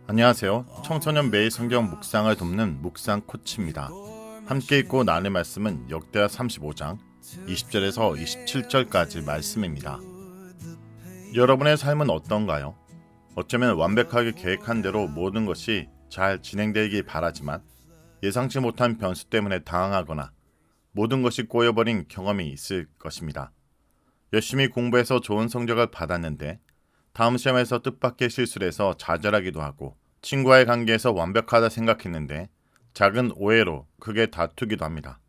안녕하세요. 청소년 매일 성경 묵상을 돕는 묵상 코치입니다. 함께 읽고 나눌 말씀은 역대하 35장 20절에서 27절까지 말씀입니다. 여러분의 삶은 어떤가요? 어쩌면 완벽하게 계획한 대로 모든 것이 잘 진행되길 바라지만 예상치 못한 변수 때문에 당황하거나 모든 것이 꼬여버린 경험이 있을 것입니다. 열심히 공부해서 좋은 성적을 받았는데 다음 시험에서 뜻밖의 실수를 해서 좌절하기도 하고 친구와의 관계에서 완벽하다 생각했는데 작은 오해로 크게 다투기도 합니다.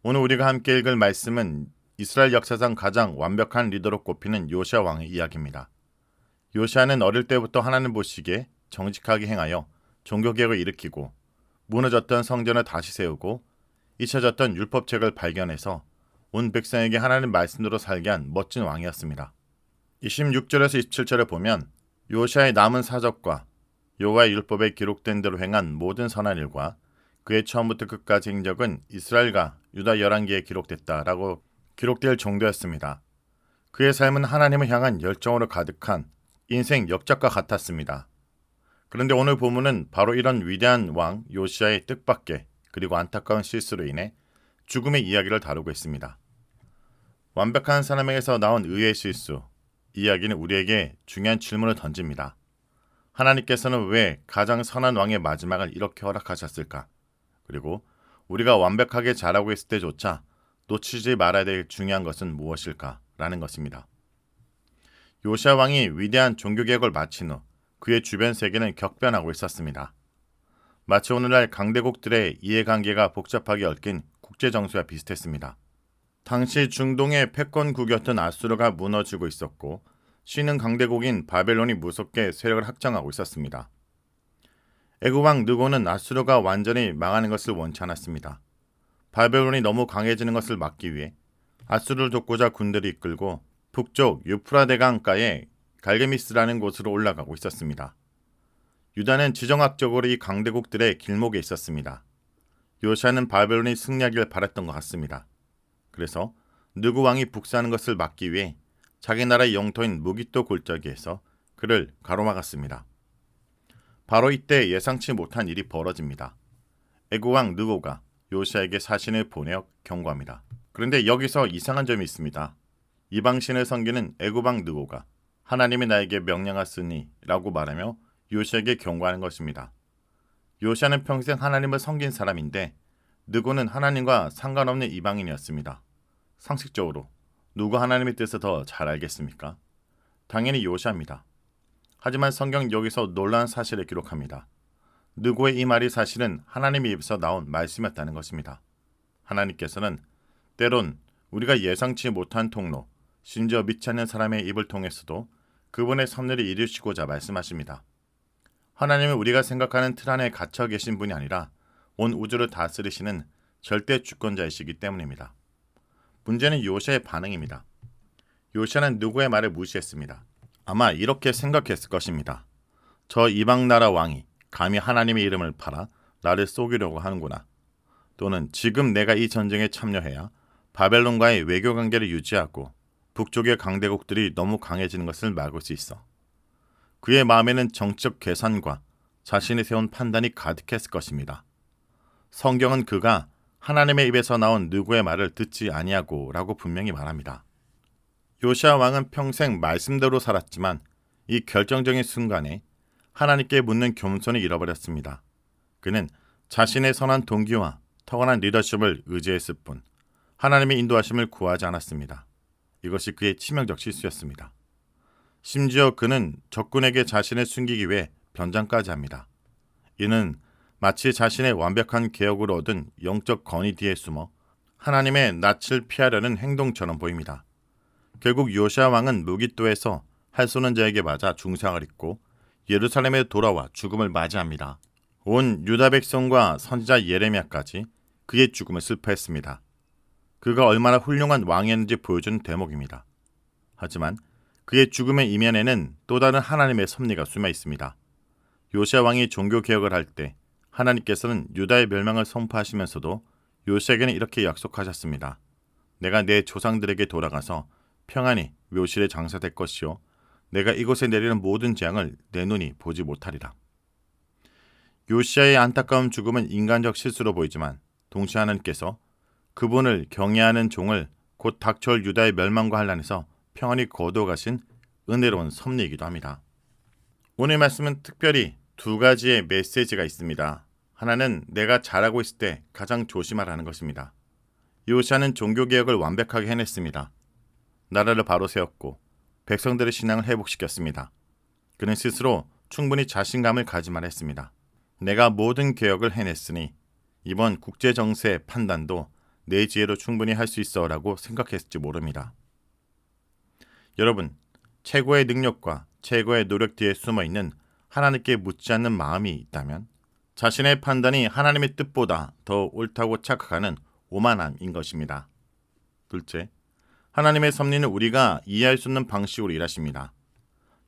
오늘 우리가 함께 읽을 말씀은 이스라엘 역사상 가장 완벽한 리더로 꼽히는 요시아 왕의 이야기입니다. 요시아는 어릴 때부터 하나님 보시기에 정직하게 행하여 종교개혁을 일으키고 무너졌던 성전을 다시 세우고 잊혀졌던 율법책을 발견해서 온 백성에게 하나님 말씀대로 살게 한 멋진 왕이었습니다. 26절에서 27절을 보면 요시아의 남은 사적과 여호와의 율법에 기록된 대로 행한 모든 선한 일과 그의 처음부터 끝까지 행적은 이스라엘과 유다 열왕기에 기록됐다라고 기록될 정도였습니다. 그의 삶은 하나님을 향한 열정으로 가득한 인생 역작과 같았습니다. 그런데 오늘 본문은 바로 이런 위대한 왕 요시아의 뜻밖의 그리고 안타까운 실수로 인해 죽음의 이야기를 다루고 있습니다. 완벽한 사람에게서 나온 의의 실수, 이야기는 우리에게 중요한 질문을 던집니다. 하나님께서는 왜 가장 선한 왕의 마지막을 이렇게 허락하셨을까? 그리고 우리가 완벽하게 잘하고 있을 때조차 놓치지 말아야 될 중요한 것은 무엇일까? 라는 것입니다. 요시아 왕이 위대한 종교개혁을 마친 후 그의 주변 세계는 격변하고 있었습니다. 마치 오늘날 강대국들의 이해관계가 복잡하게 얽힌 국제정세와 비슷했습니다. 당시 중동의 패권국이었던 아수르가 무너지고 있었고 신흥 강대국인 바벨론이 무섭게 세력을 확장하고 있었습니다. 애굽 왕 느고는 아수르가 완전히 망하는 것을 원치 않았습니다. 바벨론이 너무 강해지는 것을 막기 위해 아수르를 돕고자 군대를 이끌고 북쪽 유프라데강가의 갈게미스라는 곳으로 올라가고 있었습니다. 유다는 지정학적으로 이 강대국들의 길목에 있었습니다. 요시아는 바벨론이 승리하길 바랐던 것 같습니다. 그래서 느고 왕이 북사하는 것을 막기 위해 자기 나라의 영토인 무깃도 골짜기에서 그를 가로막았습니다. 바로 이때 예상치 못한 일이 벌어집니다. 애굽 왕 느고가 요시아에게 사신을 보내어 경고합니다. 그런데 여기서 이상한 점이 있습니다. 이방신을 섬기는 애굽 왕 느고가 하나님이 나에게 명령하시니 라고 말하며 요시아에게 경고하는 것입니다. 요시아는 평생 하나님을 섬긴 사람인데 느고는 하나님과 상관없는 이방인이었습니다. 상식적으로 누가 하나님의 뜻을 더 잘 알겠습니까? 당연히 요시아입니다. 하지만 성경 여기서 놀라운 사실을 기록합니다. 느고의 이 말이 사실은 하나님의 입에서 나온 말씀이었다는 것입니다. 하나님께서는 때론 우리가 예상치 못한 통로, 심지어 믿지 않는 사람의 입을 통해서도 그분의 섭리를 이루시고자 말씀하십니다. 하나님은 우리가 생각하는 틀 안에 갇혀 계신 분이 아니라 온 우주를 다스리시는 절대 주권자이시기 때문입니다. 문제는 요시아의 반응입니다. 요시아는 누구의 말을 무시했습니다. 아마 이렇게 생각했을 것입니다. 저 이방 나라 왕이 감히 하나님의 이름을 팔아 나를 속이려고 하는구나. 또는 지금 내가 이 전쟁에 참여해야 바벨론과의 외교 관계를 유지하고 북쪽의 강대국들이 너무 강해지는 것을 막을 수 있어. 그의 마음에는 정적 계산과 자신이 세운 판단이 가득했을 것입니다. 성경은 그가 하나님의 입에서 나온 느고의 말을 듣지 아니하고 라고 분명히 말합니다. 요시아 왕은 평생 말씀대로 살았지만 이 결정적인 순간에 하나님께 묻는 겸손을 잃어버렸습니다. 그는 자신의 선한 동기와 탁월한 리더십을 의지했을 뿐 하나님의 인도하심을 구하지 않았습니다. 이것이 그의 치명적 실수였습니다. 심지어 그는 적군에게 자신을 숨기기 위해 변장까지 합니다. 이는 마치 자신의 완벽한 개혁으로 얻은 영적 권위 뒤에 숨어 하나님의 낯을 피하려는 행동처럼 보입니다. 결국 요시아 왕은 무깃도에서 할소는 자에게 맞아 중상을 입고 예루살렘에 돌아와 죽음을 맞이합니다. 온 유다 백성과 선지자 예레미야까지 그의 죽음을 슬퍼했습니다. 그가 얼마나 훌륭한 왕이었는지 보여준 대목입니다. 하지만 그의 죽음의 이면에는 또 다른 하나님의 섭리가 숨어 있습니다. 요시아 왕이 종교개혁을 할 때 하나님께서는 유다의 멸망을 선포하시면서도 요시아에게는 이렇게 약속하셨습니다. 내가 내 조상들에게 돌아가서 평안히 묘실에 장사될 것이요 내가 이곳에 내리는 모든 재앙을 내 눈이 보지 못하리라. 요시야의 안타까운 죽음은 인간적 실수로 보이지만 동시에 하나님께서 그분을 경외하는 종을 곧 닥쳐올 유다의 멸망과 환란에서 평안히 거두어가신 은혜로운 섭리이기도 합니다. 오늘 말씀은 특별히 두 가지의 메시지가 있습니다. 하나는 내가 잘하고 있을 때 가장 조심하라는 것입니다. 요시야는 종교개혁을 완벽하게 해냈습니다. 나라를 바로 세웠고 백성들의 신앙을 회복시켰습니다. 그는 스스로 충분히 자신감을 가지만 했습니다. 내가 모든 개혁을 해냈으니 이번 국제정세 판단도 내 지혜로 충분히 할 수 있어 라고 생각했을지 모릅니다. 여러분, 최고의 능력과 최고의 노력 뒤에 숨어있는 하나님께 묻지 않는 마음이 있다면 자신의 판단이 하나님의 뜻보다 더 옳다고 착각하는 오만함인 것입니다. 둘째, 하나님의 섭리는 우리가 이해할 수 없는 방식으로 일하십니다.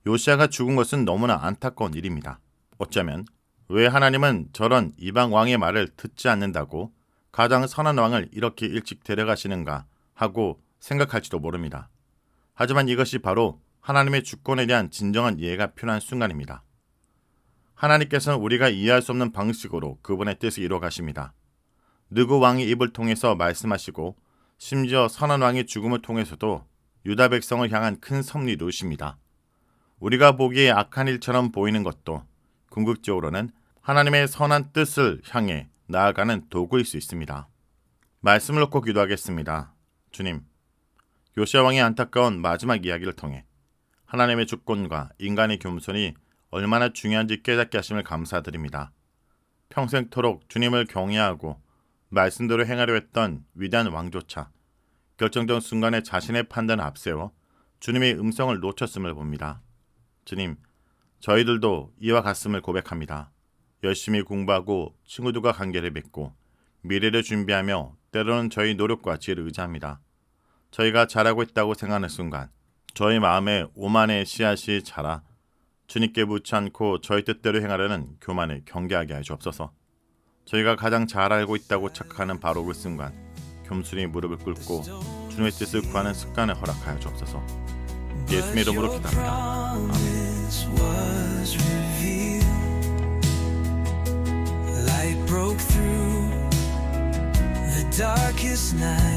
요시야가 죽은 것은 너무나 안타까운 일입니다. 어쩌면 왜 하나님은 저런 이방 왕의 말을 듣지 않는다고 가장 선한 왕을 이렇게 일찍 데려가시는가 하고 생각할지도 모릅니다. 하지만 이것이 바로 하나님의 주권에 대한 진정한 이해가 필요한 순간입니다. 하나님께서는 우리가 이해할 수 없는 방식으로 그분의 뜻을 이루어 가십니다. 느구 왕의 입을 통해서 말씀하시고 심지어 선한 왕의 죽음을 통해서도 유다 백성을 향한 큰 섭리를 이루십니다. 우리가 보기에 악한 일처럼 보이는 것도 궁극적으로는 하나님의 선한 뜻을 향해 나아가는 도구일 수 있습니다. 말씀을 놓고 기도하겠습니다. 주님, 요시야 왕의 안타까운 마지막 이야기를 통해 하나님의 주권과 인간의 겸손이 얼마나 중요한지 깨닫게 하심을 감사드립니다. 평생토록 주님을 경외하고 말씀대로 행하려 했던 위대한 왕조차 결정적 순간에 자신의 판단을 앞세워 주님의 음성을 놓쳤음을 봅니다. 주님, 저희들도 이와 같음을 고백합니다. 열심히 공부하고 친구들과 관계를 맺고 미래를 준비하며 때로는 저희 노력과 지혜를 의지합니다. 저희가 잘하고 있다고 생각하는 순간 저희 마음에 오만의 씨앗이 자라 주님께 묻지 않고 저희 뜻대로 행하려는 교만을 경계하게 하여 주옵소서. 저희가 가장 잘 알고 있다고 착각하는 바로 그 순간 겸손히 무릎을 꿇고 주님의 뜻을 구하는 습관을 허락하여 주옵소서. 예수님의 이름으로 기도합니다. 아멘. Light broke through the darkest night.